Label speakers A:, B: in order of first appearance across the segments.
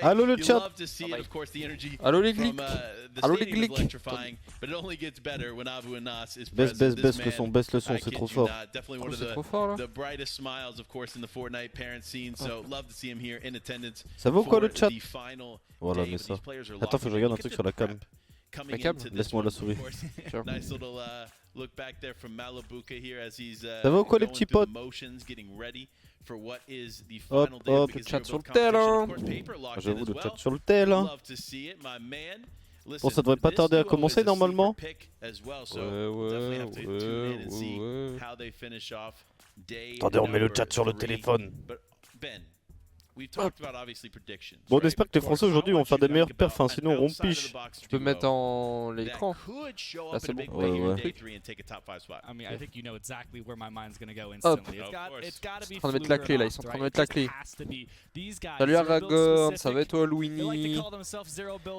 A: Allô le chat. Allô les clics. Allô les clics. Baisse le son, c'est trop fort. C'est trop fort là. Ça vaut quoi le chat? Voilà, mais ça. Attends, faut que je regarde un truc sur la cam. La cam? Laisse-moi la souris. Ça va ou quoi les petits potes? Hop hop, le chat sur le tel hein. J'avoue, le chat sur le tel hein. Bon, ça devrait pas tarder à commencer normalement. Ouais. Attendez, on met le chat sur le téléphone. Bon, on espère que les Français aujourd'hui vont faire des meilleurs perfs, hein, sinon on rompiche.
B: Tu peux mettre en l'écran. Là c'est bon.
A: Ouais.
B: Hop. Ils sont en train de mettre la clé là, ils sont en train de mettre la clé. Salut Aragon, ça va et toi Louini?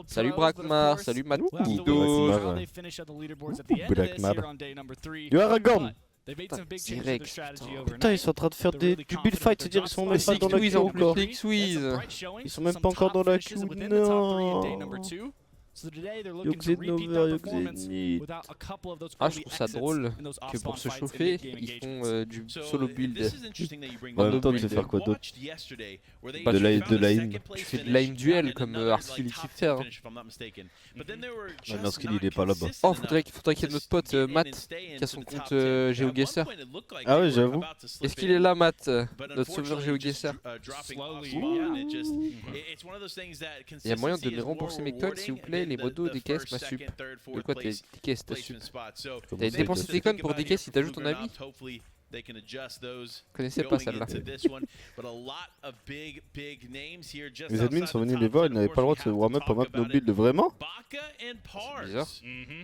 B: Salut Brakmar, salut Matudo.
A: Blackmar. Yo Aragon. Direct. Putain, ils sont en train de faire du build fight, c'est-à-dire ils sont même pas dans la queue encore. Ils sont même pas encore dans la queue. Non.
B: Ah, je trouve ça drôle que pour se chauffer, ils font du solo build.
A: En même temps, tu sais faire quoi d'autre? De l'aim.
B: Tu fais de l'aim duel comme Arskill kiffe faire.
A: Mais Arskill il est pas là-bas.
B: Oh, faudrait qu'il y ait notre pote Matt qui a son compte GeoGuessr.
A: Ah ouais, j'avoue.
B: Est-ce qu'il est là, Matt, notre sauveur GeoGuessr? Il y a moyen de me rembourser mes codes, s'il vous plaît, les modos des caisses, ma sup. De quoi t'es caisses, ta sup? T'as dépensé tes codes pour des caisses, il t'ajoute ton ami? Je connaissais pas celle-là.
A: Les admins sont venus les voir, ils n'avaient pas le droit de se warm-up en map no build, vraiment?
B: C'est bizarre.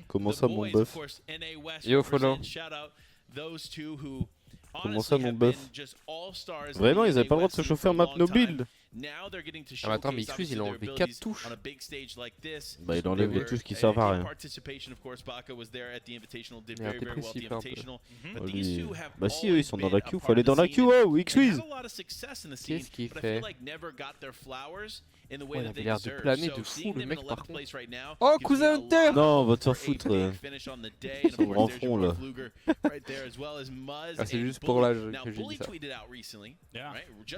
A: Comment ça mon bœuf?
B: Yo follow.
A: Comment ça mon bœuf? Vraiment, ils avaient pas le droit de se chauffer en map no build?
B: Ah mais attends, mais Excuse il a enlevé 4 touches.
A: Bah il enlève les touches qui servent à rien.
B: Il a été précis un peu.
A: Bah si eux ils sont dans la queue, faut aller dans la queue, oh X-Wiz.
B: Qu'est-ce qu'il fait? Oh, il avait l'air de planer de fou le mec par contre. Oh cousin Hunter!
A: Non, va te faire foutre. Son grand front là.
B: Ah c'est juste pour l'âge que j'ai dit ça.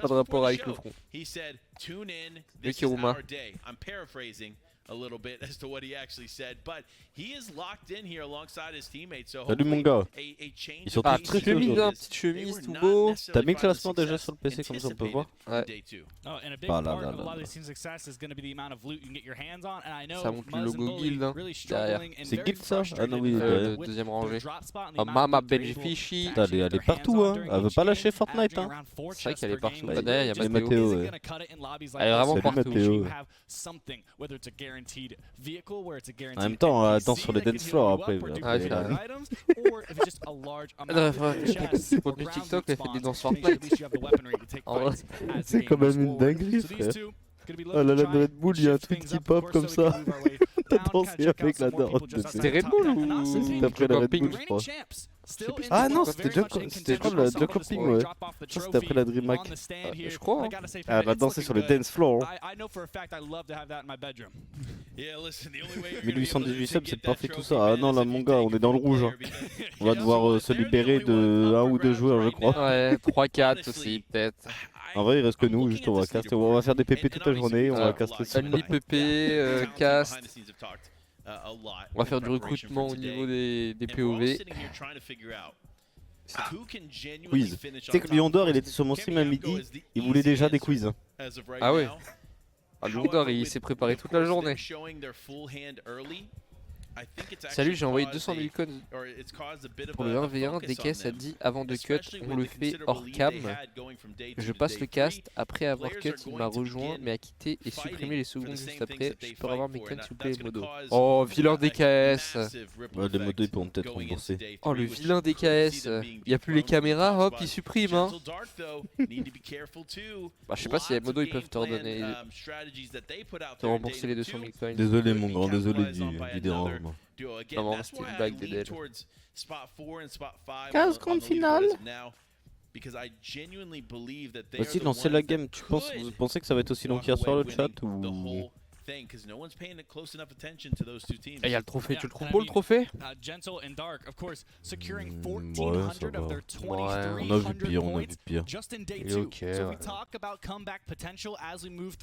B: Pas de rapport avec le front. Le Kiruma.
A: Salut mon gars. Ils sont
B: Ah,
A: très
B: petite chemise tout beau.
A: T'as mis le classement déjà sur le PC comme ça on peut voir?
B: Ouais.
A: Pas là.
B: Ça montre le logo guild hein, derrière.
A: C'est guild ça? Ah non oui.
B: Deuxième rangée. Oh Mama Benjifishy.
A: Elle est partout hein. Elle veut pas lâcher Fortnite hein.
B: C'est vrai qu'elle est partout.
A: Bah,
B: Derrière il y a
A: Mathéo.
B: Elle est vraiment partout.
A: En même temps, attends sur les dance floors après.
B: Ah, c'est pour le TikTok, elle fait des danses Fortnite.
A: C'est quand même une dinguerie frère. Oh là là, de Red Bull, il y a un truc qui pop comme ça. T'as dansé avec la danse.
B: C'était Red Bull ou
A: c'était après la Red Bull je crois. Ah non, c'était pas la Joe Camping ouais. Ça c'était après la DreamHack.
B: Je crois.
A: Ah, elle va danser sur les dance floors. 1818 subs, c'est parfait tout ça. Ah non là mon gars, on est dans le rouge. On va devoir se libérer de 1 ou 2 joueurs je crois.
B: Ouais, 3-4 aussi peut-être.
A: En vrai il reste que nous, juste on va caster. On va faire des PP toute la journée, on va caster ça.
B: Only PP, cast. On va faire du recrutement au niveau des POV.
A: Quiz. Tu sais que Lion d'Or il était sur mon stream à midi, il voulait déjà des quiz.
B: Ah ouais. Ah, Lion d'Or il s'est préparé toute la journée. Salut, j'ai envoyé 200 000 codes pour le 1v1 des caisses à 10 avant de cut, on le fait hors cam. Je passe le cast, après avoir cut il m'a rejoint mais a quitté et supprimé les secondes juste après. Je peux avoir mes codes s'il vous plaît les modos. Oh vilain DKS.
A: Ouais, les modos ils pourront peut-être rembourser.
B: Oh le vilain DKS. Il n'y a plus les caméras, hop il supprime hein. Bah je sais pas si les modos ils peuvent te redonner, te rembourser les 200 000 coins.
A: Désolé mon grand, désolé du dérangement.
B: Non, c'était une blague d'Edel.
A: 15 secondes finales. Vas-y, lancez la game. Vous pensez que ça va être aussi long qu'hier soir le chat ou...
B: Et il y a le trophée, tu le trouves beau le trophée?
A: Ouais, ça va. Ouais, on a vu pire, on a vu pire.
B: Il est ok, ouais.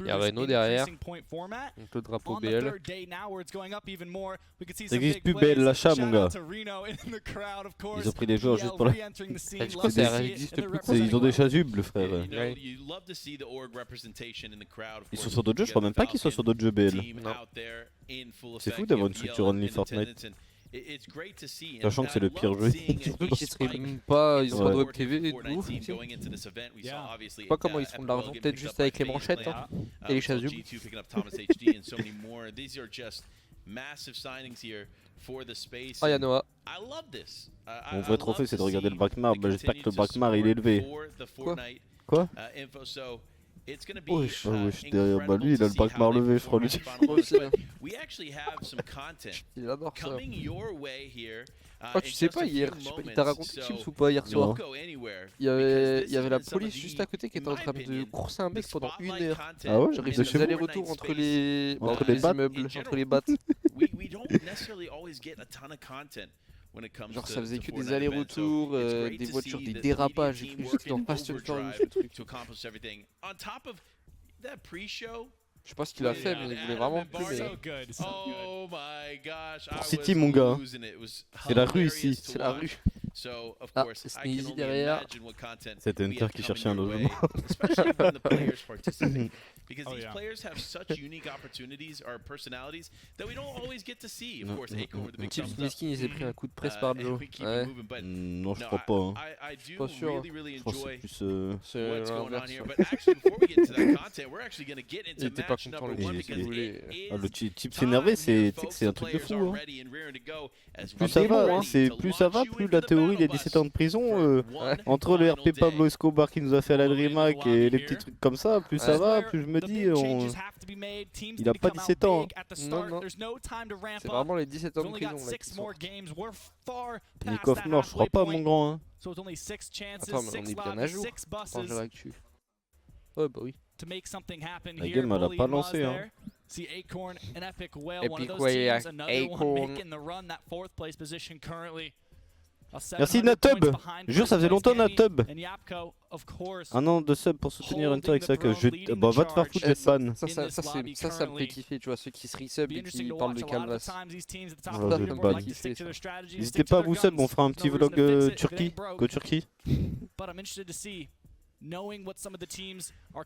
B: Il y a Renault derrière, donc le drapeau BL.
A: Ça existe plus BL l'achat mon gars. Ils ont pris des joueurs juste pour la...
B: Je crois que ça existe plus.
A: Ils ont des chasubles frère. Ouais. Ils sont sur d'autres jeux, je crois même pas qu'ils soient sur d'autres jeux BL. C'est fou d'avoir une structure only Fortnite. Sachant que c'est le pire jeu.
B: Surtout qu'ils streament pas, ils ont pas de web TV et tout. Je sais pas comment ils font de l'argent, peut-être juste avec les manchettes hein, et les chasubles. Ah y'a Noah.
A: Mon vrai trophée c'est de regarder le Brackmar, bah, j'espère que le Brackmar il est élevé. Quoi? Wesh, derrière, bah lui il a le Brackmar levé je crois lui.
B: Il adore ça. Oh tu sais pas hier, je sais pas, il t'a raconté Chips ou pas hier soir? Il y avait la police juste à côté qui était en train de courser un mec pendant 1 heure.
A: Ah ouais?
B: Genre ils faisaient des allers-retours entre les immeubles, entre les battes. Genre ça faisait que des allers-retours, des voitures, des dérapages, j'ai cru juste dans Fast and Furious le truc. Je sais pas ce qu'il a fait mais il voulait vraiment plus mais...
A: Pour City mon gars, c'est la rue ici.
B: C'est la rue. Ah, c'est Sneezy derrière.
A: C'est Hunter qui cherchait un logement.
B: Chips Miskin il s'est pris un coup de presse par Joe. Ouais.
A: Non je crois pas. Hein.
B: Je suis pas sûr.
A: Je pense que c'est plus...
B: C'est l'inverse. Il était pas content le type il voulait...
A: Ah, le type énervé c'est un truc de fou. Hein. Plus ça va, plus ça va, plus la théorie des 17 ans de prison, entre le RP Pablo Escobar qui nous a fait à la DreamHack et les petits trucs comme ça, plus ça va, plus je me dis, il a pas 17 ans.
B: Non, non. C'est vraiment les 17 ans de prison là qui sont...
A: Nikoff mort, je crois pas mon grand. Hein.
B: Attends, mais on est bien à jour. Attends, je l'actu. Ouais, bah oui.
A: La game elle a pas lancé. Hein.
B: Epic Whale, Acorn.
A: Merci Natub. Je jure ça faisait longtemps Natub. Un an de sub pour soutenir Hunter avec ça que je... Bah va te faire foutre cette panne.
B: Ça me fait kiffer, tu vois, ceux qui se resub et qui parlent de Calvas.
A: N'hésitez pas à vous sub, on fera un petit vlog Turquie, Turquie.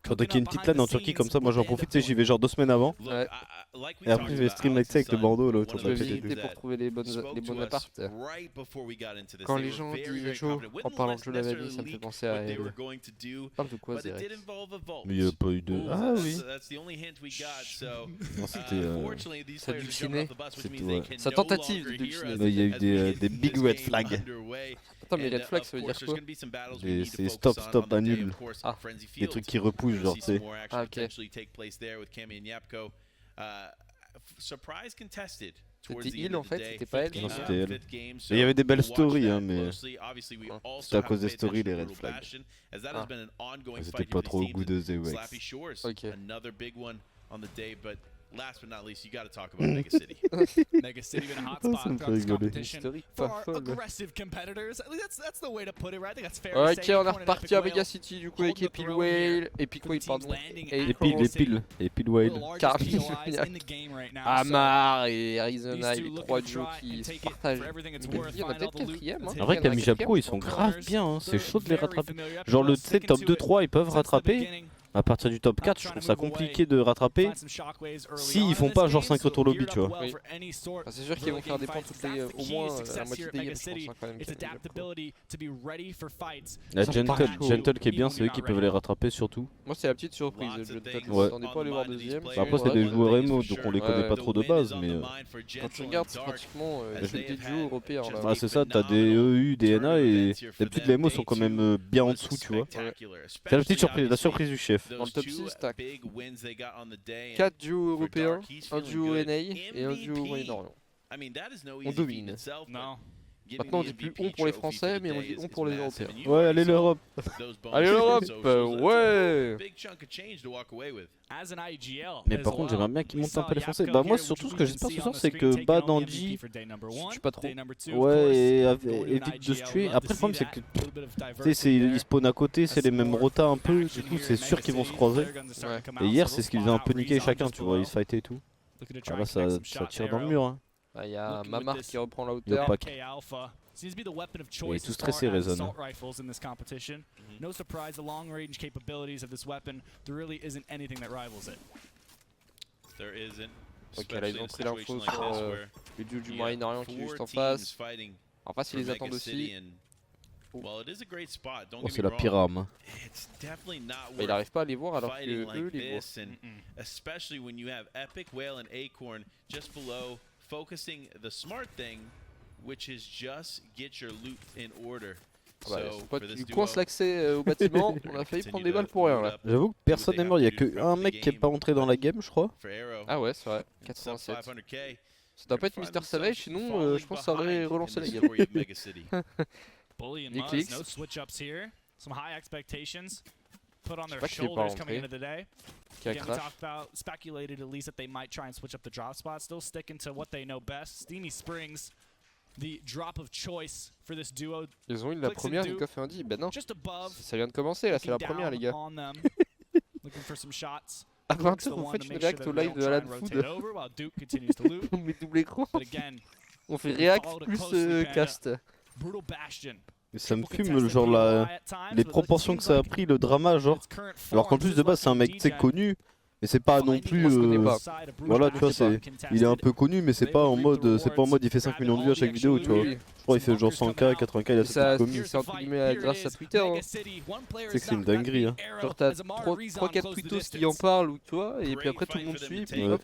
A: Faudrait qu'il y ait une petite LAN en Turquie comme ça, moi j'en profite, j'y vais genre 2 semaines avant.
B: Ouais.
A: Et après je vais stream avec ça avec le bandeau là.
B: Je vais visiter pour trouver les bons apparts. Quand les gens disent chaud, en parlant de jeu la vanille, ça me fait penser à elle. Parle de quoi Zerek?
A: Mais il n'y a pas eu de... Ah oui. Non c'était...
B: Sa dulcinée.
A: Ouais.
B: Sa tentative de dulcinée.
A: Il y a eu des big red flags.
B: Attends mais red flag ça veut dire quoi?
A: C'est stop, annule.
B: Ah.
A: Des trucs qui repoussent genre tu sais.
B: Ah ok. C'était il en fait, c'était pas elle?
A: Non c'était elle. Il y avait des belles stories hein mais... C'était à cause des stories les red flags.
B: Ah.
A: C'était pas trop au goût de The Wax.
B: Ok.
C: Last but not least, you got to talk about Mega City. Mega City been a hot spot throughout this competition for our aggressive competitors. That's the way to put it, right? I think that's fair to say.
B: Ok, on est reparti à Mega City du coup avec Epic Whale, Epic Whale pardon.
A: Epic Whale.
B: Amar et Arizona, les 3 duos qui se partagent. Il y en a peut-être 4ème.
A: En vrai Camille Japco ils sont grave bien, hein. C'est chaud de les rattraper. Genre le top 2-3 ils peuvent rattraper. À partir du top 4, je trouve ça compliqué de rattraper si ils font pas genre 5 retours lobby, tu vois.
B: Oui. Ah, c'est sûr qu'ils vont faire des points toutes les, au moins la moitié des games, je pense quand même.
A: La Gentle qui est bien, c'est eux qui peuvent les rattraper surtout.
B: Moi c'est la petite surprise, Gentle. Je
A: Ouais.
B: m'attendais pas à les voir deuxième.
A: Bah, après c'est des joueurs émo, donc on les connaît pas trop de base, mais...
B: Quand tu regardes, c'est pratiquement des duos européens.
A: Bah c'est ça, t'as des EU, des NA et d'habitude les émos sont quand même bien en dessous, tu vois. C'est la petite surprise, la surprise du chef.
B: Dans le top 6, t'as 4 duos européens, un duo NA et un duo Moyen-Orient. On domine. Maintenant on dit plus on pour les Français, mais on dit on pour les Européens.
A: Ouais, allez l'Europe.
B: Allez l'Europe, ouais.
A: Mais par contre j'aimerais bien qu'ils montent un peu les Français. Bah moi surtout ce que j'espère ce soir c'est que Badanji
B: Je suis pas trop.
A: ouais évite de se tuer. Après le problème c'est que tu sais ils spawnent à côté, c'est les mêmes rotas un peu. Du coup c'est sûr qu'ils vont se croiser. Et hier c'est ce qu'ils faisaient un peu niquer chacun, tu vois, ils se fightaient et tout. Ah là ça tire dans le mur hein.
B: Il y a Mamar qui reprend la
A: Yo,
B: hauteur.
A: Pac. Et tout stressé Rezon.
C: No surprise, the long range capabilities of this weapon, there really isn't anything that rivals it. There isn't.
B: Ok, là ils ont pris l'info sur le duo du Moyen-Orient qui est juste en face. En face ils les attendent aussi.
C: Well, it is a great spot. Don't
A: Oh,
C: get
A: c'est
C: me
A: la
C: wrong.
A: pyramide.
C: It's definitely not
B: Mais il
C: worth
B: arrive pas à les voir alors que
C: fighting
B: eux
C: like
B: les voient.
C: this, and especially when you have Epic Whale and Acorn just below, focusing the smart thing, which is just get your loot in order.
B: Bah,
C: So,
B: son pote
C: for this
B: lui
C: duo,
B: coince l'accès au bâtiment, on a failli prendre des balles pour rien là.
A: J'avoue que personne n'est mort, il y a que un mec qui est pas rentré dans la game je crois.
C: for Arrow,
B: Ah ouais c'est vrai,
C: sub
B: 87.
C: 500K,
B: Ça doit pas être Mr Savage, sinon je pense que ça aurait relancé la game.
C: story of Mega City.
D: Bully and
B: He
D: Muzz,
B: clicks.
D: no switch ups here. Some high expectations put on their
B: pas qu'il est pas
D: shoulders coming
B: rentré.
D: into the day.
B: Qui a
D: Again, we
B: crash.
D: talked about, speculated at least that they might try and switch up the drop spot. Still sticking to what they know best. Steamy Springs, the drop of choice for this duo.
B: Ils ont eu la première, Nico fait un dit. Ben non,
D: Just above.
B: ça vient de commencer là, c'est la
D: looking
B: première les
D: down
B: gars.
D: on them, looking for some shots.
B: À
D: Duke's the
B: 20h vous
D: one
B: faites
D: to
B: une
D: make
B: react
D: sure
B: au
D: that they
B: live
D: don't
B: de
D: try
B: Alan
D: and
B: Food.
D: rotate over while Duke continues to loot.
B: On met double écran.
D: But again,
B: On fait
D: if
B: react
D: followed it
B: plus
D: closely, Panda,
B: cast.
D: brutal Bastion.
A: Mais ça me
D: Triple
A: fume
D: contested
A: genre
D: POI at times,
A: les
D: but it
A: proportions que
D: seems
A: ça a
D: like
A: pris, le drama genre.
D: its current
A: Alors qu'en
D: form,
A: plus
D: this
A: de base c'est un
D: weapon
A: mec tu sais
D: DJ
A: connu. Mais c'est pas non plus
B: Moi, je connais pas.
D: side of brutal
A: voilà tu vois
D: Bastion
A: c'est il est un peu connu mais c'est pas en mode il fait 5 millions de vues à chaque vidéo tu vois.
B: Oui.
A: Je crois il fait genre 100K, 80K, il a
B: Ça,
A: sa commu.
B: c'est entre guillemets grâce à Twitter. Hein.
A: C'est que c'est une dinguerie hein.
B: Genre t'as 3-4 tweetos qui en parlent ou toi, et puis après tout le monde suit, puis hop.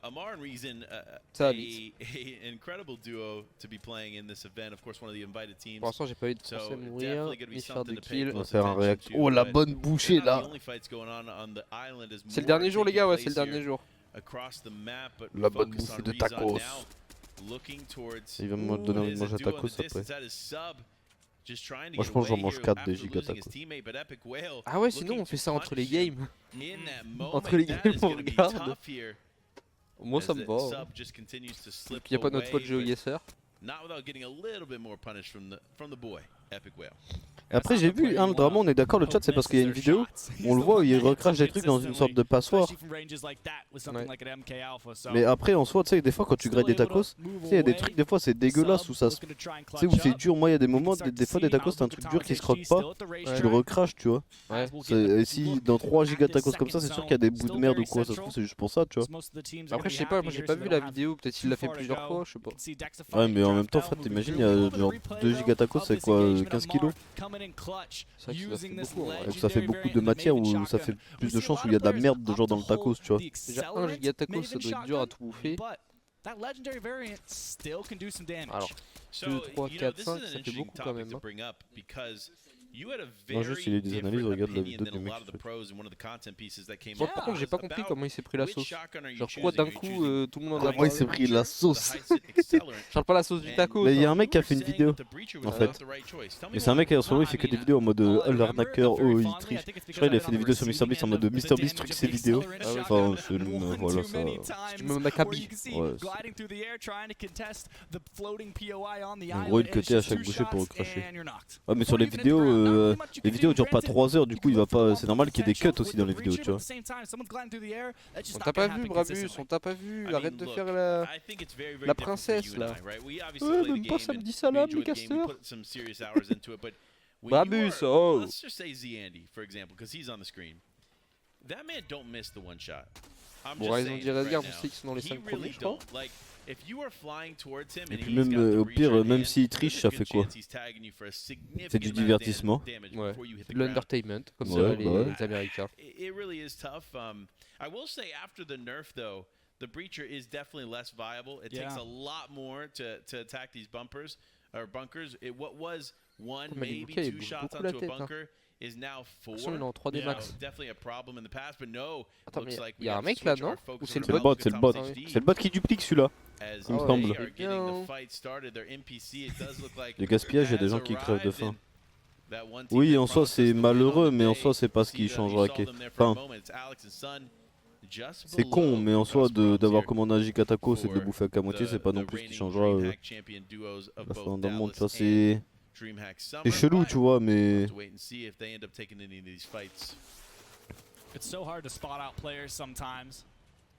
C: Amar and Reason,
B: Ça
C: a
B: habite.
C: incredible duo to be playing in this event. Of course, one of the invited teams.
B: Pour l'instant j'ai pas eu de
C: So
B: français mourir,
C: definitely gonna be
B: ni faire
C: something
B: de
C: to pay
B: kill.
A: On va
C: close
A: faire un
C: attention
A: react.
C: to,
A: Oh la
C: but
A: bonne bouchée
C: they're not
A: là.
C: the only fights going on the island as
B: C'est le
C: more
B: dernier jour les
C: taking
B: gars, ouais
C: place
B: c'est le dernier
C: here
B: jour.
C: across the map, but
A: La
C: we
A: bonne
C: focus
A: bouffée
C: on
A: de
C: Rezon
A: tacos.
C: now, looking towards
A: Il va me
C: who
A: donner envie de
C: is
A: manger
C: a duo in
A: tacos
C: the
A: après.
C: distance. That is Sub, just trying to
A: Moi,
C: get
A: je pense que j'en
C: away
A: mange
C: here
A: 4 des
C: after
A: giga
C: losing his
A: tacos.
C: teammate, but Epic Whale
B: Ah ouais sinon
C: looking
B: on fait
C: to
B: ça entre les
C: punish him
B: games.
C: in that
B: Entre
C: moment.
B: les
C: That
B: games
C: is
B: on
C: gonna be
B: regarde.
C: tough here.
B: Moi ça
C: As
B: me
C: the
B: va.
C: Sub just continues to slip
B: Il y a pas notre
C: away,
B: pote
C: but
B: GeoGuessr.
C: not without getting a little bit more punished from the boy, Epic Whale.
A: Et après j'ai vu le drama, on est d'accord le chat c'est parce qu'il y a une vidéo, on le voit il recrache des trucs dans une sorte de passoire. Mais après en soi tu sais des fois quand tu grades des tacos, tu sais il y a des trucs des fois c'est dégueulasse où ça se... Tu sais où c'est dur, moi il y a des moments, des fois des tacos c'est un truc dur qui se croque pas, tu le recraches tu vois.
B: Ouais.
A: Et si dans 3 gigas de tacos comme ça c'est sûr qu'il y a des bouts de merde ou quoi, ça se trouve c'est juste pour ça tu vois.
B: Après je sais pas, moi j'ai pas vu la vidéo, peut-être qu'il l'a fait plusieurs fois, je sais pas.
A: Ouais mais en même temps frère t'imagines il y a genre 2 gigas tacos c'est quoi 15 kilos.
B: C'est vrai que ça fait beaucoup.
A: Et que ça fait beaucoup de matière ou ça fait plus de chances où il y a de la merde de genre dans le tacos tu vois.
B: Déjà 1 giga de tacos ça doit être dur à tout bouffer. Alors 2, 3, 4, 5 ça fait beaucoup quand même.
C: Non,
A: juste il y a des analyses, regarde la vidéo du mec.
B: Moi par contre j'ai pas compris comment il s'est pris la sauce. Genre quoi d'un coup tout le monde en a
A: Comment il s'est pris la sauce.
B: Je parle pas la sauce du taco.
A: Mais il y a un mec qui a fait une vidéo en fait. Mais c'est un mec qui en ce moment il fait que des vidéos en mode l'arnaqueur, oh il triche. Je crois qu'il a fait des vidéos sur MrBeast en mode MrBeast truc ses vidéos. Enfin c'est voilà ça.
B: Tu me m'accabilles.
A: Ouais. En gros il cutait à chaque bouchée pour recracher. Ouais mais sur les vidéos durent pas 3 heures du coup il va pas. C'est normal qu'il y ait des cuts aussi dans les vidéos tu vois.
B: On t'a pas vu Brabus, on t'a pas vu, arrête de faire la princesse là. Ouais même pas samedi salam les casteurs. Brabus oh.
C: Let's just say Zandy, for example, because he's on the screen. That man don't miss the one shot.
B: Bon Raison dirait regarde, on sait qu'ils sont dans les 5 premiers je crois.
A: Et puis même au pire même s'il triche ça fait quoi? C'est du divertissement.
B: Ouais, c'est de l'entertainment comme ça
A: Ouais,
B: les Américains.
C: It really is tough. I will say after the nerf though, the breacher is definitely less viable. It takes a lot more to attack these bunkers. What was one maybe 2 shots onto a bunker is now 4.
B: Il est en 3D max.
C: Definitely a problem in the past, but no.
B: Attends mais il y a un mec là non? Ou c'est le
A: C'est le bot,
B: bot?
A: c'est le bot. C'est le bot qui duplique celui-là.
C: as
A: Il me
C: they
A: semble.
C: are getting the fight started. Their NPC, it does look like
A: Le gaspillage, il y a des
C: has
A: gens qui crèvent de
C: arrived,
A: faim.
C: and that one team
A: Oui,
C: that
A: en soi
C: promised us
A: c'est
C: the win
A: malheureux,
C: on the
A: mais en
C: day,
A: soi c'est pas ce
C: see
A: qui
C: that
A: changera.
C: you saw them there for a
A: Enfin,
C: moment. It's Alex and Sun just
A: c'est con,
C: below
A: mais en soi
C: Cross
A: d'avoir
C: Bronze
A: commandé un Gigataco, c'est de le
C: for
A: bouffer à moitié, c'est pas non
C: the
A: plus ce qui
C: reigning
A: changera
C: DreamHack champion duos of
A: la
C: both
A: fin dans le monde. Tu vois,
C: Dallas and
A: c'est
C: DreamHack Summer,
A: chelou,
C: but
A: tu vois,
C: we'll
A: mais
C: have to wait and see if they end up taking any of these fights.
D: It's so hard to spot out players sometimes.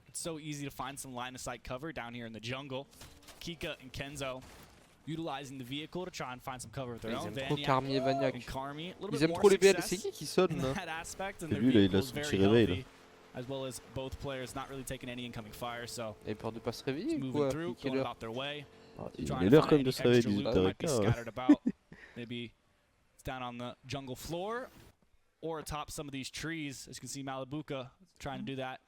D: It's so easy to find some line of sight cover down here in the jungle. Kika and Kenzo utilizing the vehicle to try and find some cover of their
B: Ils
D: own.
B: aiment trop
D: Vaniac
B: Carmi et Vaniac.
D: and Karmi, a little
B: Ils
D: bit
B: aiment
D: more
B: trop les BL.
D: success
B: C'est qui sonne
D: in
B: là?
D: that aspect, and
A: C'est
D: their
A: lui, là, il
D: vehicle
A: a
D: is
A: son
D: very
A: petit réveil, là.
D: healthy, as well as both players not really taking any incoming fire, so
B: Il a peur de pas se
D: it's
B: réveiller ou
D: moving
B: quoi?
D: through,
B: Quelle
D: going
B: heure?
D: about their way.
A: il
D: Trying
A: est
D: to
A: l'heure
D: find
A: quand même de
D: any
A: se réveiller,
D: extra loot that might be
A: 18h15.
D: scattered about. Maybe it's down on the jungle floor or atop some of these trees. As you can see, Malibuka trying to do that.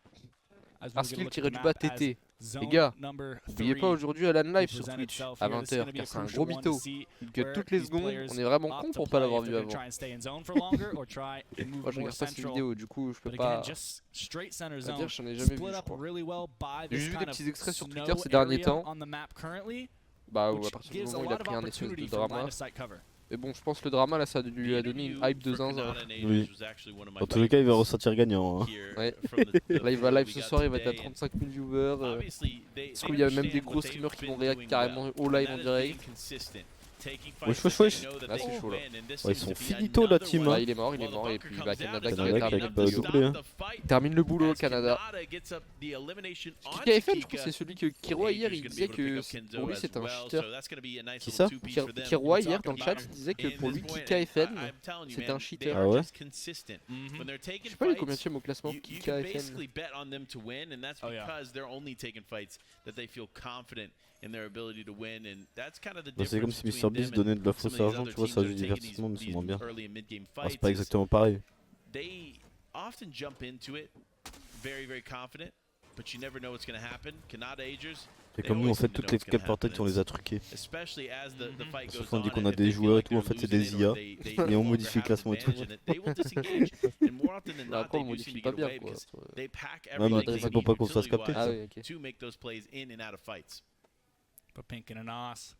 D: As we
B: Ars
D: get a
B: qu'il
D: look at
B: tirait
D: the
B: du
D: map
B: bas
D: as
B: TT.
D: zone
B: Les gars,
D: number
B: n'oubliez
D: 3
B: pas aujourd'hui à LAN
D: will
B: live sur
D: present
B: Twitch
D: itself
B: à
D: here. This is
B: 20h
D: gonna be a
B: car c'est un
D: crucial
B: gros
D: one to
B: mytho.
D: see
B: Il cut
D: where
B: toutes les
D: these
B: secondes,
D: players
B: on est vraiment
D: opt
B: con
D: to
B: pour pas
D: play,
B: l'avoir
D: if
B: vu
D: they're gonna
B: avant.
D: try and stay in zone for longer or try and move
B: Moi je
D: more
B: regarde pas ces
D: central.
B: vidéos, du coup je peux
D: But
B: pas.
D: again, just straight center
B: On va dire
D: zone,
B: que j'en ai jamais vu,
D: split
B: je
D: up
B: crois.
D: really well by
B: J'ai
D: this
B: juste vu
D: kind
B: des
D: of
B: petits extraits sur
D: snow
B: Twitter ces derniers
D: area
B: temps.
D: on the map currently,
B: Bah à
D: which
B: partir du
D: gives a
B: moment où il a
D: lot of
B: pris un espèce
D: opportunity
B: de
D: for line
B: drama.
D: of sight cover.
B: Mais bon, je pense que le drama là ça lui a donné une hype de zinzin.
A: Oui. Dans tous les cas, il va ressortir gagnant. Hein.
B: Ouais. Là il va live ce soir, il va être à 35 000 viewers. Parce qu'il y a même des gros streamers qui vont réact carrément au live en direct.
A: Wesh wesh wesh.
B: Là c'est chaud là.
A: Ouais, ils sont finito la team.
B: Là
A: Hein.
B: il est mort et puis bah Canada qui
A: Canada
B: va
A: qui
B: terminer
A: a
B: le
A: pas
B: vidéo.
A: doublé. Hein.
B: Il termine le boulot au Canada. KFN, je crois que c'est celui que Kiroa hier il disait que pour lui c'est un cheater.
A: Qui ça?
B: Kiroa hier dans le chat il disait que pour lui KFN c'était un cheater.
A: Ah ouais?
B: Je sais pas il est combien de au classement KFN.
D: Oh, yeah.
A: Bah, c'est comme si MrBeast donnait de la fausse argent, tu vois, ça a du divertissement, mais c'est moins bien. Ah, c'est pas exactement pareil.
C: They often jump into it very confident, but you never know what's going to happen. Kanata Agers,
A: C'est comme nous, en fait, toutes les cartes Fortnite, on les a truquées.
C: especially as the fight goes
A: Sauf qu'on dit
C: on,
A: qu'on
C: and
A: a
C: if
A: des
C: they
A: joueurs et
C: feel
A: tout, en fait,
C: like
A: c'est
C: they're
A: des
C: losing
A: IA.
C: it or they
A: Et on
C: feel
A: modifie le
C: like
A: classement et
C: they
A: tout.
C: have an advantage, and they will disengage. And more often than
B: Bah
C: not,
B: après on
C: they do
B: modifie
C: seem to
B: pas
C: get
B: bien
C: away
B: quoi.
C: because they pack
A: Ouais, mais
C: everything
A: c'est
C: they
A: pour pas
C: need
A: qu'on se fasse capter.
B: Ah
C: utility-wise
B: oui ok.
C: to make those plays in and out of fights.
D: But Pink and NOUS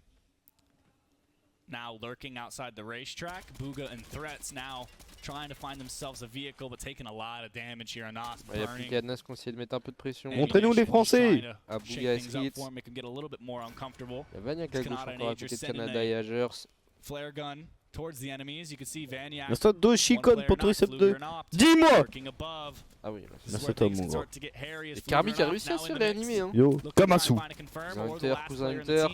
D: now lurking outside the racetrack. Booga and Threats now trying to find themselves a vehicle, but taking a lot of damage here. NOUS
B: Il y a plus qu'à Nas qu'on essaie de mettre un peu de pression.
A: Montrez-nous les Français!
B: À Bouga et Skits. Il y a Vaniac à gauche encore à côté de Canada et Agers.
D: Flare gun towards the enemies. You can see Vaniac.
A: L'instant 2 Chicon pour tricep 2.
D: 10
A: Dis-moi!
B: Ah oui là.
A: Merci à toi, mon gars.
B: Et Carmi qui a réussi à se faire réanimer hein.
A: Yo, Kamasu.
B: Cousin Hunter.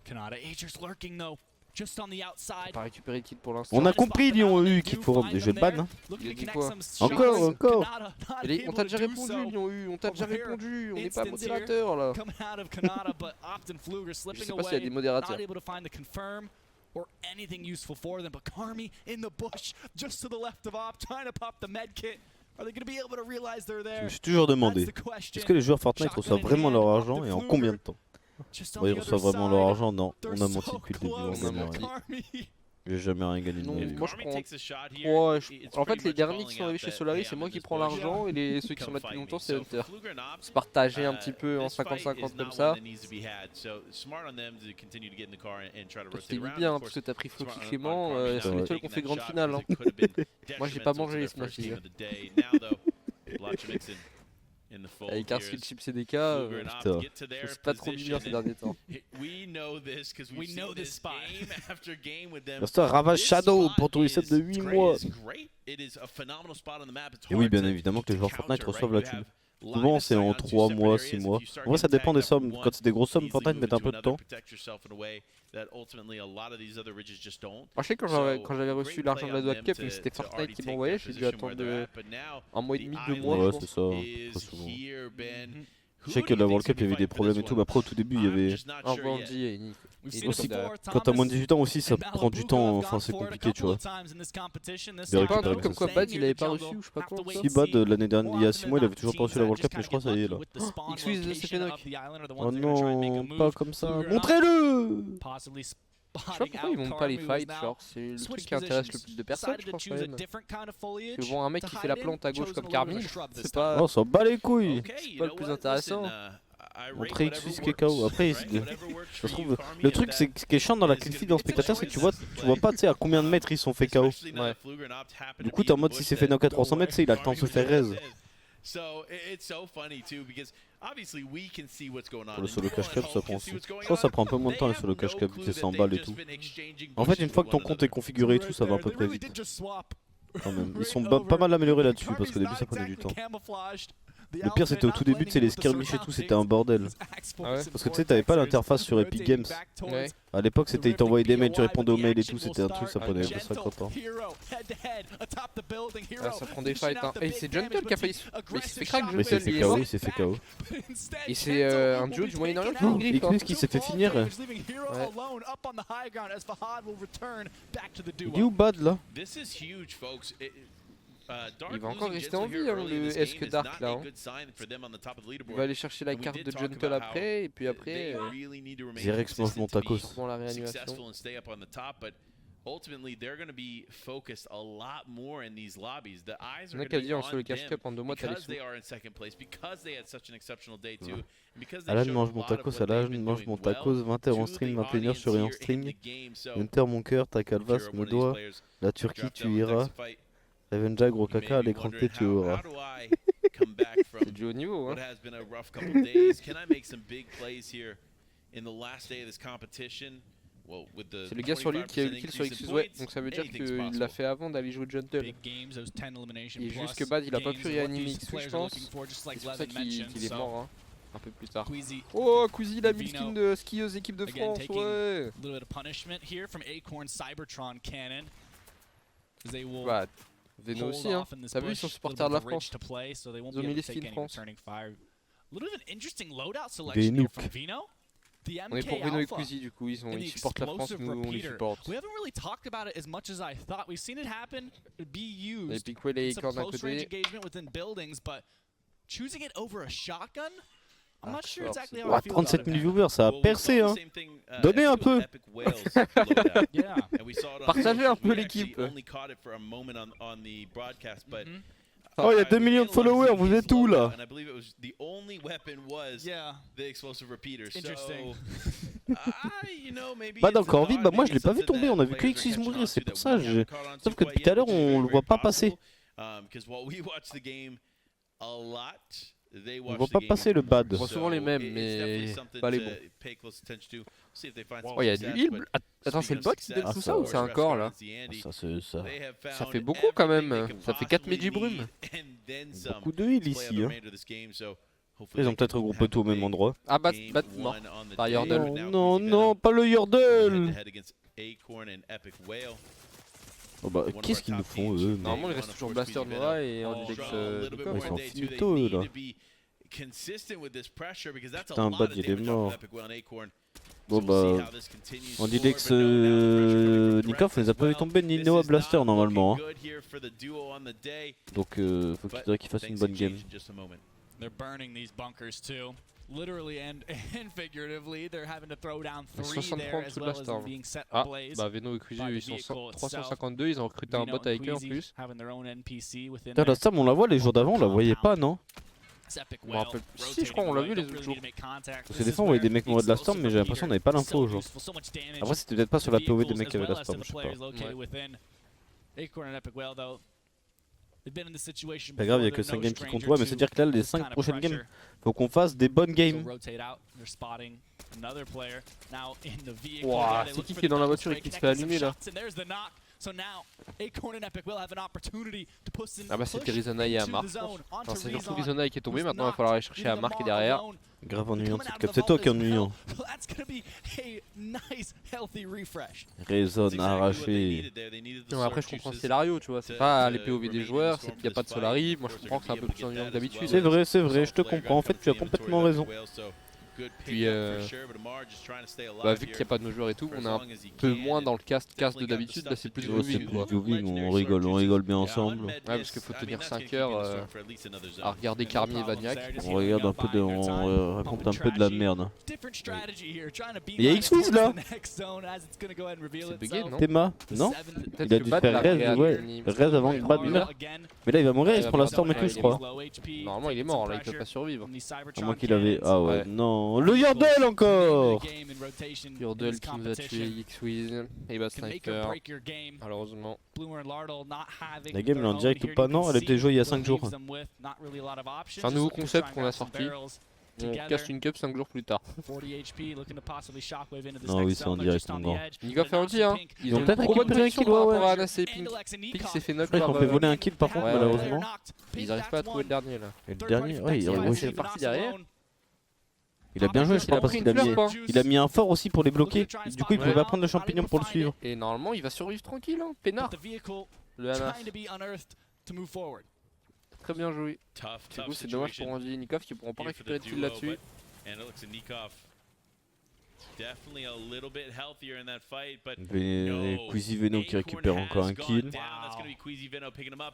D: Kanata Agers lurking though, just on the
B: On
D: outside.
B: pas récupéré le kill pour l'instant.
A: On a compris, ils ont eu qu'il faut. Je vais le ban. Hein.
B: Il a dit quoi?
A: Encore.
B: On t'a déjà répondu, Lyon U, on t'a déjà répondu, on n'est pas modérateur là. Je sais pas s'il y a des modérateurs.
D: Or anything useful for them, but Karmi in the bush, just to the left of Op, trying to pop the med kit. Are they going to be able to realize they're
A: Je
D: there?
A: me suis toujours demandé, est-ce que les joueurs Fortnite reçoivent vraiment leur argent et en combien de temps? Ouais, ils reçoivent vraiment leur argent? Non, on a menti depuis le début, on gagne rien. J'ai jamais rien gagné de
B: Non,
A: ma vie.
B: moi je prends. Ouais, en fait, les derniers qui sont arrivés chez Solary, c'est moi qui prends l'argent et ceux qui sont là depuis longtemps, c'est Hunter. Se partager un petit peu en 50-50 comme ça. Parce qu'il vit bien, parce que t'as pris Floki Clément, c'est les seuls qui ont fait grande finale. Hein. Moi j'ai pas mangé les Smash les gars. Avec Arskill Chip CDK,
A: putain.
B: je suis pas trop bien ces derniers temps.
A: L'instant Ravage Shadow pour tricep de 8 mois. Et oui, bien évidemment que les joueurs Fortnite reçoivent la thune. Souvent c'est en 3 mois, 6 mois. En vrai ça dépend des sommes. Quand c'est des grosses sommes, Fortnite met un peu de temps.
B: Moi je sais que quand j'avais reçu l'argent de la Doha Cup, c'était Fortnite qui m'envoyait, j'ai dû attendre un mois et demi, 2 mois.
A: Ouais, c'est ça, très souvent. Je sais que la World Cup il y avait des problèmes et tout, mais après au tout début il y avait...
B: Un Randy et Nick.
A: Aussi, quand t'as moins de 18 ans aussi ça prend du temps, enfin c'est compliqué tu vois.
B: C'est pas un truc comme quoi Bad il avait pas reçu ou je sais pas quoi.
A: Si Bad l'année dernière, il y a 6 mois il avait toujours pas reçu la World Cup, mais je crois ça y est là.
B: X-Wiz de Sefenok.
A: Oh non, pas comme ça, montrez-le!
B: Je sais pas pourquoi ils montent pas les fights, genre c'est le truc qui intéresse le plus de personnes je pense quand même. Parce que bon un mec qui fait la plante à gauche comme Carmi, c'est pas...
A: Oh ça bat les couilles!
B: C'est pas le plus intéressant.
A: Montrer X6 qui est KO. Après, ça se trouve, le truc, c'est ce qui est chiant dans la click feed en spectateur, c'est que tu vois pas à combien de mètres ils sont fait KO.
B: Ouais.
A: Du coup, t'es en mode si c'est fait knock à 300 mètres, il a le temps de se faire raise. Pour le solo cash cap, ça prend aussi. Je pense que ça prend un peu moins de temps le solo cash cap, vu que c'est 100 balles et tout. En fait, une fois que ton compte est configuré et tout, ça va à peu près vite. Quand même. Ils sont pas mal améliorés là-dessus parce qu'au début ça prenait du temps. Le pire c'était au tout début, tu sais, les skirmishes et tout, c'était un bordel.
B: Ah ouais.
A: Parce que tu sais, t'avais pas l'interface sur Epic Games.
B: Ouais.
A: À l'époque, c'était ils t'envoyaient des mails, tu répondais aux mails et tout, c'était un truc, ça prenait 50 ans.
B: Ah, ça prend des fights. Hein. Et c'est Gentle qui a failli. Mais il s'est fait crack,
A: Mais il s'est fait KO, il s'est fait KO.
B: Et c'est un duo du Moyen-Orient qui griffe.
A: X6 qui s'est fait finir. Il est où Bad là?
B: Il va encore rester en vie, hein, le Esque Dark là. Hein. Il va aller chercher la carte de Gentle après, et puis après.
A: Zirex mange mon tacos.
B: Dans la réanimation.
C: Ultimately, they're going to be focused a lot more in these lobbies. The eyes
B: Il y
C: are
B: en a qui a
C: going
B: dit
C: to
B: en
C: be
B: solo
C: on
B: cash cup en 2 mois, t'as les
C: because
B: sous.
C: they are in second place, because they had such an exceptional day too, and because they
A: Alan
C: showed
A: mange
C: a
A: mon
C: lot of
A: tacos,
C: what they've
A: Alan
C: been
A: mange
C: doing
A: mon
C: well
A: tacos, 20h en
C: to
A: stream,
C: the
A: 21h
C: audience
A: sur et en
C: here in
A: stream.
C: the game. So
A: Hunter mon cœur, ta
C: if you're
A: calvas
C: one
A: me
C: of these
A: doigt,
C: players
A: la
C: who
A: Turquie
C: dropped
A: tu
C: down the
A: iras,
C: next fight,
A: Revenja gros
C: you may
A: caca, à
C: be
A: l'écran
C: wondering
A: tu
C: how
A: auras.
C: do I come back from
B: C'est du haut niveau. Hein.
C: what has been a rough couple days? Can I make some big plays here in the last day of this competition?
B: C'est le gars sur lui qui a eu le kill sur X6, ouais, donc ça veut dire qu'il l'a fait avant d'aller jouer Gentle. Et juste que Bad il a pas pu réanimer X6 je pense, c'est pour ça qu'il est mort hein, un peu plus tard. Oh Queasy il a mis le skin de skieuse équipe de France, ouais. Bah, Veno aussi hein, t'as vu ils sont supporters de la France, ils ont mis les skins France.
A: Venouk.
B: On est pour Veno et Queasy du coup, ils supportent la France, nous on les supporte. Et puis quoi les cornes à côté.
A: Ouah, 37 000 viewers, ça a percé hein. Donnez un peu.
B: Partagez un peu l'équipe.
A: Oh, il y a 2 millions de followers, vous êtes où là? Bad encore en vie, bah moi je l'ai pas vu tomber, on a vu que X6 mourir, c'est pour ça. Sauf que depuis tout à l'heure on le voit pas passer. On voit pas passer le Bad.
B: On voit souvent les mêmes, mais pas les bons. Oh, il y a du heal. Attends, c'est le bot qui donne tout ça ou c'est un corps là? Ça fait beaucoup quand même. Ça fait 4 Meiji Brume.
A: Beaucoup de heal ici. Hein. Ils ont peut-être regroupé tout au même endroit.
B: Ah, Bat mort. Par Yordle.
A: Non, non, pas le Yordle. Oh bah, qu'est-ce qu'ils nous font eux?
B: Normalement, il reste toujours Blaster Nora et Andidex.
A: Ils sont finito eux là. Putain, Bad il est mort. Bon bah, Andidex, Nikov, on les a pas vu tomber ni Noah Blaster normalement. Hein. Donc faut qu'il fasse une bonne game.
D: Literally and figuratively, they're having to throw down 3 there as well as them being set ablaze.
B: Ah, bah Veno et Queasy ils sont 352, ils ont recruté un bot avec eux en plus.
A: Putain, la Stam on la voit les jours d'avant, on la voyait pas non?
B: Je me rappelle. Si, je crois on l'a vu les autres jours.
A: Parce que des fois on voyait des mecs mourir de la Storm, mais j'ai l'impression qu'on avait pas l'info genre. Après c'était peut-être pas sur la POV des mecs qui avaient la Storm, je sais pas. Pas grave, il y a que 5 games qui comptent. Ouais, mais c'est à dire que là, les 5 prochaines games, faut qu'on fasse des bonnes games.
B: Wouah, c'est qui est dans la voiture et qui se fait allumer là? Ah bah c'était Rizona et Amar. Enfin, c'est surtout Rizona qui est tombé, maintenant il va falloir aller chercher Amar qui est derrière.
A: Grave ennuyant cette cap, c'est toi qui es ennuyant. Raison arraché.
B: Non, après je comprends le scénario, tu vois, c'est pas les POV des joueurs, c'est qu'il n'y a pas de Solary, moi je comprends que c'est un peu plus ennuyant que d'habitude.
A: C'est vrai, je te comprends, en fait tu as complètement raison.
B: Puis bah, vu qu'il n'y a pas de nos joueurs et tout, on est un peu moins dans le cast de d'habitude, là c'est plus Viewing quoi.
A: On rigole bien ensemble.
B: Ouais, parce qu'il faut tenir 5 heures à regarder Carmi et Vaniac.
A: On regarde un peu on raconte un peu de la merde. Il y a X-Wiz là.
B: C'est bugué non?
A: Théma? Non? Il a dû faire Rez, ouais. Rez avant de battre. Mais là il va mourir, il se prend la storm et tout je crois.
B: Normalement il est mort là, il peut pas survivre.
A: À moins qu'il avait... Ah ouais, non. Le Yordle encore.
B: Yordle qui nous a tué X-Wiz et bah Sniper, malheureusement.
A: La game elle est en direct ou pas? Non, elle a été jouée il y a 5 jours.
B: C'est un nouveau concept qu'on a sorti. On casse une cup 5 jours plus tard.
A: Non oui c'est en direct mon grand.
B: Nico fait un petit hein.
A: Ils ont peut-être récupéré un kill, ouais.
B: Anas et Pink. Pink s'est fait knock
A: Ils
B: par...
A: ont fait voler un kill par contre malheureusement.
B: Ils arrivent pas à trouver le dernier là.
A: Et le dernier, ouais
B: il est parti derrière.
A: Il a bien joué je crois parce qu'il a mis un fort aussi pour les bloquer. Du coup il pouvait pas prendre le champignon pour le suivre.
B: Et normalement il va survivre tranquille hein, peinard. Le Anas. Très bien joué. Du coup c'est dommage pour Andy et Nikov qui pourront pas récupérer de kills là-dessus.
A: Quizzy Veno qui récupère encore un kill.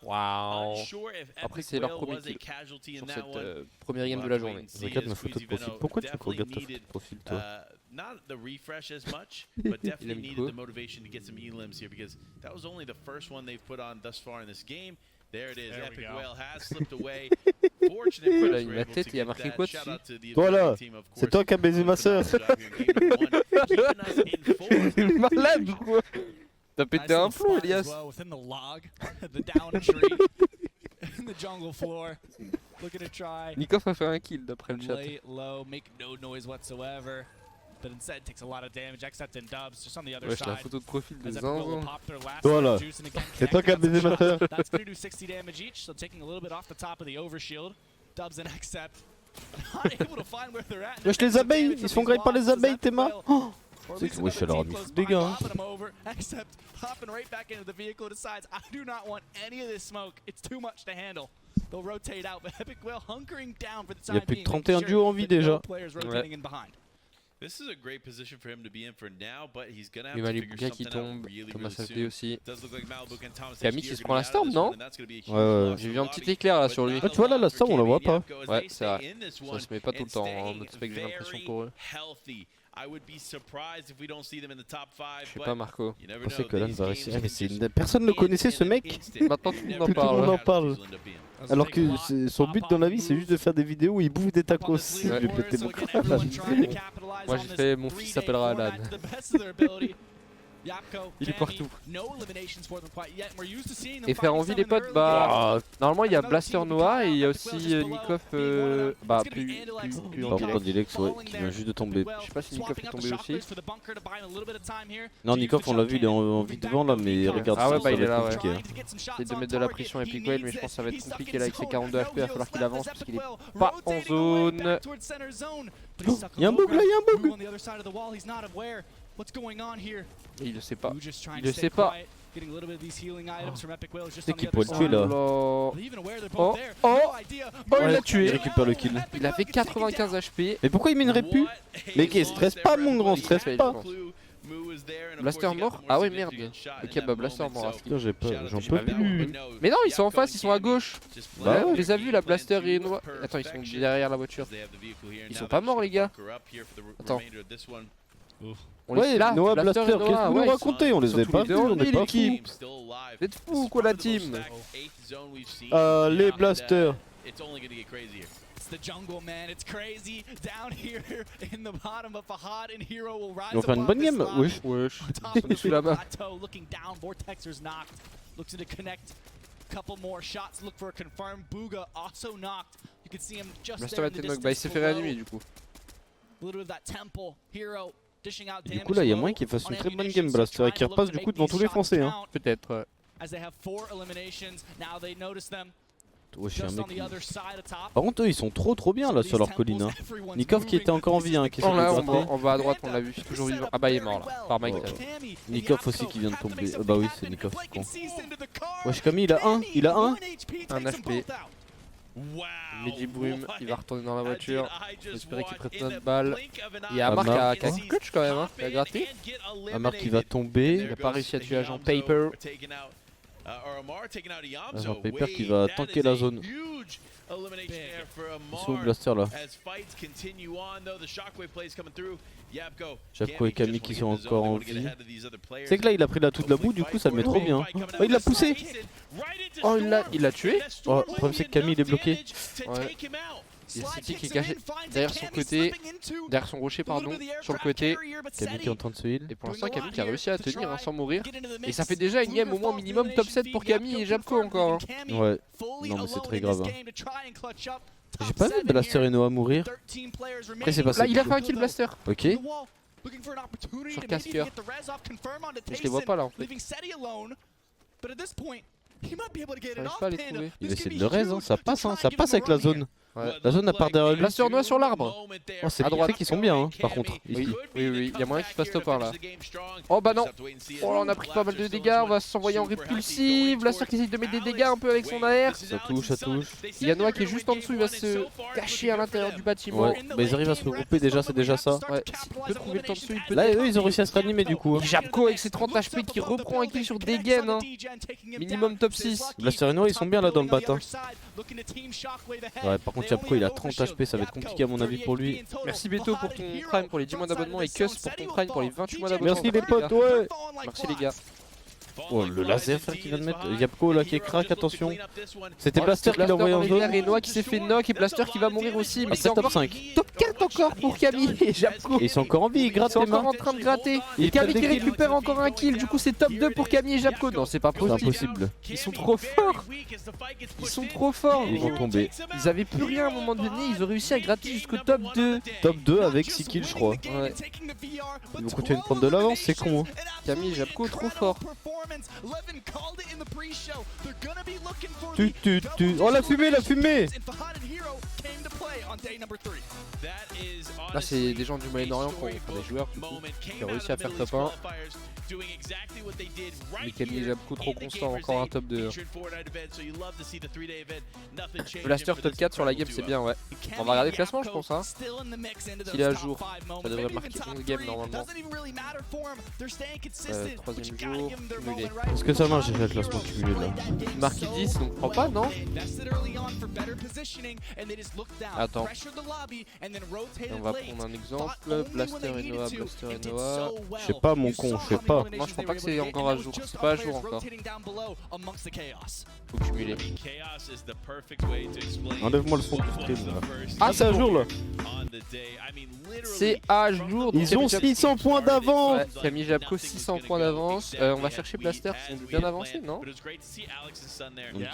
B: Waouh. Après c'est leur premier kill sur cette première game de la journée.
A: Regarde ma photo de profil. Pourquoi tu regardes ta photo de profil toi?
B: Il aime quoi?
C: There it is. Epic Whale has slipped away.
B: Voilà, il a tête et il a marqué quoi dessus?
A: Voilà, c'est toi qui as baisé ma soeur.
B: Il est malade ou quoi? T'as pété un plomb, Elias. Nikov a fait un kill d'après le chat. Wesh, la photo de profil de Zinzin.
A: Voilà, c'est toi qui as baisé ma soeur. Wesh les abeilles, ils sont grillés par les abeilles Théma. Oh, c'est que wesh elle leur a mis fou des gars. Il y a plus de 31 duos en vie déjà.
C: This is a great position for him to be in for now, but he's gonna have
B: Il y
C: to
B: a
C: figure
B: Malibuka qui
C: something out
B: tombe,
C: really,
B: Thomas
C: really
B: FD
C: soon.
B: aussi.
C: Does look like Malibuka and Thomas
B: Camille
C: FD
B: qui
C: are
B: se
C: gonna
B: prend la
C: be out of
B: storm,
C: this
B: non?
C: one, and that's gonna be a huge
A: Ouais.
C: loss
B: J'ai
C: for
B: vu un
C: Lobby.
B: petit éclair là sur lui.
A: Ah tu vois là la storm on la voit pas.
B: Ouais c'est vrai. Ça se met pas tout le temps en mode spec, j'ai l'impression pour eux. Je sais pas Marco.
A: Je pensais que Alan va réussir. Mais personne ne connaissait ce mec.
B: Maintenant tout le monde en
A: Tout le monde en
B: parle.
A: parle. Alors que son but dans la vie c'est juste de faire des vidéos où il bouffe des tacos. Je vais péter mon crâne.
B: Moi j'ai fait mon fils s'appellera Alan. Il est partout. Et faire envie les potes, bah normalement il y a Blaster Noah et il y a aussi Nikov bah plus en
A: Par contre Dilex ouais, qui vient juste de tomber.
B: Je sais pas si Nikov est tombé aussi.
A: Non Nikov on l'a vu il est en vie devant là mais regarde
B: ah ouais
A: ça
B: bah il est
A: va
B: là
A: être
B: ouais.
A: compliqué.
B: J'essaie de mettre de la pression Epic Whale mais je pense que ça va être compliqué là avec ses 42 HP, il va falloir qu'il avance parce qu'il est pas en zone.
A: Il y a un bug là, il y a un bug.
B: Et il le sait pas. Il le sait pas.
A: C'est qui peut le tuer là.
B: Oh il l'a tué.
A: Il récupère le kill.
B: Il avait 95 HP.
A: Mais pourquoi il minerait plus? Mais qui stresse pas mon grand, stresse pas.
B: Blaster mort? Ah ouais merde. Ok bah Blaster mort.
A: J'en peux plus.
B: Mais non ils sont en face, ils sont à gauche.
A: Bah ouais.
B: On les a vus la Blaster et Noah. Attends ils sont derrière la voiture. Ils sont pas morts les gars. Attends. On les là,
A: Noah,
B: Blaster
A: Blaster,
B: et
A: qu'est-ce que vous nous racontez? On les avait pas vus, on est pas fous.
B: Vous êtes fous quoi la team?
A: Les Blasters. Ils vont faire une bonne game? Wesh.
B: Wesh. Ils sont sous la main. Blaster a été knock, bah il s'est fait réanimer du coup.
A: Du coup là il y a moyen qu'il fasse une très bonne game Blaster et qu'il repasse du coup devant tous les Français hein.
B: Peut-être ouais.
A: Ouais, je suis un mec. Par contre eux ils sont trop bien là sur leur colline hein. Nikov qui était encore en vie hein, qui
B: Oh là on va à droite, on l'a vu, toujours vivant. Ah bah il est mort là, par Mike.
A: Nikov aussi qui vient de tomber. Bah oui c'est Nikov con. Wesh Camille il a un.
B: Un HP. Mehdi Brume, il va retourner dans la voiture. J'espère qu'il prête notre balle. Il y a Amar qui a clutch quand même, hein. Il a gratté.
A: Amar qui va tomber.
B: Il n'a pas réussi à tuer agent Paper.
A: Agent Paper qui va tanker la zone. Ils sont où Blaster là? Japko et Camille qui sont encore en vie. C'est que là il a pris toute la boue, du coup ça le met trop bien. Oh il l'a poussé.
B: Oh il l'a tué.
A: Oh le problème c'est que Camille il est bloqué.
B: Ouais. Il y a City qui est caché derrière son côté, derrière son rocher pardon, sur le côté.
A: Camille qui est en train de se heal.
B: Et pour l'instant Camille qui a réussi à tenir hein, sans mourir. Et ça fait déjà une game au moins minimum top 7 pour Camille et Japko encore. Hein.
A: Ouais, non mais c'est très grave. Hein. J'ai pas vu Blaster et Noah mourir. Après c'est passé.
B: Là il a fait un kill Blaster.
A: Ok.
B: Sur Casker. Mais je les vois pas là en fait. J'arrive pas à les trouver.
A: Il essaie de le raise, hein. Ça passe avec la zone.
B: Ouais.
A: La zone à part derrière lui.
B: Blaster Noah sur l'arbre.
A: Oh, c'est
B: à droite
A: qui sont bien hein, par contre.
B: Oui,
A: Ici.
B: oui, il y a moyen qu'il fasse top 1 là. Oh bah non. Oh là on a pris pas mal de dégâts, on va s'envoyer en répulsive. Blaster qui essaye de mettre des dégâts un peu avec son AR.
A: Ça touche, ça touche.
B: Il y a Noah qui est juste en dessous, il va se cacher à l'intérieur du bâtiment.
A: Ouais, bah ils arrivent à se regrouper déjà, c'est déjà ça.
B: Ouais, il peut trouver le temps dessus, il peut.
A: Là eux ils ont réussi à se ranimer du coup. Hein.
B: Japko avec ses 30 HP qui reprend un kill sur des gains. Hein. Minimum top 6.
A: Blaster et Noah ils sont bien là dans le bâtin. Ouais, par contre Japko il a 30 HP, ça va être compliqué à mon avis pour lui.
B: Merci Beto pour ton prime pour les 10 mois d'abonnement et Cus pour ton prime pour les 28 mois d'abonnement.
A: Merci les potes, ouais.
B: Merci les gars.
A: Oh le laser frère qui vient de mettre. Japko là qui est crack, attention. C'était Blaster qui l'a envoyé en zone.
B: Et Noah qui s'est fait knock et Blaster qui va mourir aussi. Mais c'est
A: top 5.
B: Top 4 encore pour Camille et Japko.
A: Et ils sont encore en vie, ils grattent les mains.
B: Ils sont encore en train de gratter. Et Camille qui récupère encore un kill. Du coup c'est top 2 pour Camille et Japko. Non c'est pas possible.
A: C'est impossible.
B: Ils sont trop forts. Ils sont trop forts.
A: Ils vont tomber.
B: Ils avaient plus rien à un moment donné. Ils ont réussi à gratter jusqu'au top 2.
A: Top 2 avec 6 kills je crois.
B: Ouais.
A: Ils vont continuer de prendre de l'avance, c'est con. Hein.
B: Camille et Japko trop forts.
A: Oh la fumée, la fumée.
B: Là c'est des gens du Moyen-Orient qui ont des joueurs qui ont réussi à faire top 1. Mais Camille et Japko trop constant, encore un top 2. Blaster top 4 sur la game c'est bien ouais. On va regarder le classement je pense hein. S'il est à jour, ça devrait marquer 11 games normalement. 3ème jour, cumulé.
A: Est-ce que ça marche j'ai fait le classement cumulé là?
B: Marqué 10 donc prends pas non? Attends. Et on va prendre un exemple, Blaster et Noah, Blaster et Noah.
A: Je sais pas mon con, je sais pas.
B: Moi je crois pas que c'est encore à jour, c'est pas à jour encore. Faut cumuler.
A: Enlève-moi le son du stream là. Ah c'est à jour là.
B: C'est à jour.
A: Ils ont 600 points d'avance.
B: Ouais, Camille Japko 600 points d'avance. On va chercher Blaster qui sont bien avancés non?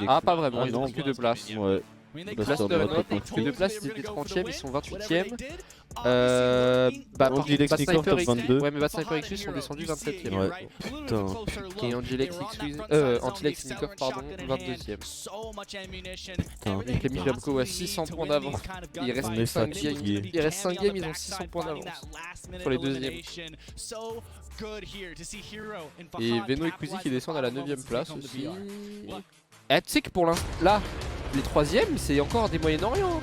B: Ah pas vraiment, ils ont que 2 places.
A: Ouais.
B: Blaster et Noah, que 2 places, ils étaient 30ème, ils sont 28ème.
A: Angilex Nickor top 22.
B: Ouais mais Bad Sniper X sont descendus 27ème.
A: Ouais. Putain.
B: Et Angilex Antilex Nickor pardon 22ème.
A: Putain.
B: Et Camille Japko a 600 points d'avance. Il reste 5 games. Il reste 5 games, ils ont 600 points d'avance. Sur les deuxièmes. Et Veno et Kuzi qui descendent à la 9ème place aussi. Et tu sais que pour l'instant, là, les 3ème, c'est encore des Moyen-Orient.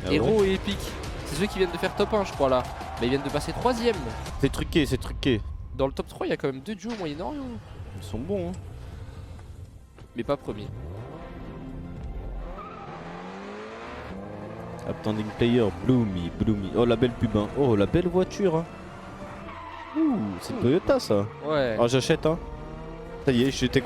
A: Ah
B: Hero et Epic. C'est ceux qui viennent de faire top 1, je crois, là. Mais ils viennent de passer 3ème.
A: C'est truqué, c'est truqué.
B: Dans le top 3, il y a quand même 2 duos Moyen-Orient.
A: Ils sont bons, hein.
B: Mais pas premier.
A: Upstanding player, Bloomy, Bloomy. Oh la belle pub, hein. Oh la belle voiture, hein. Ouh, c'est Toyota ça.
B: Ouais.
A: Ah, j'achète, hein. Ça y est, j'étais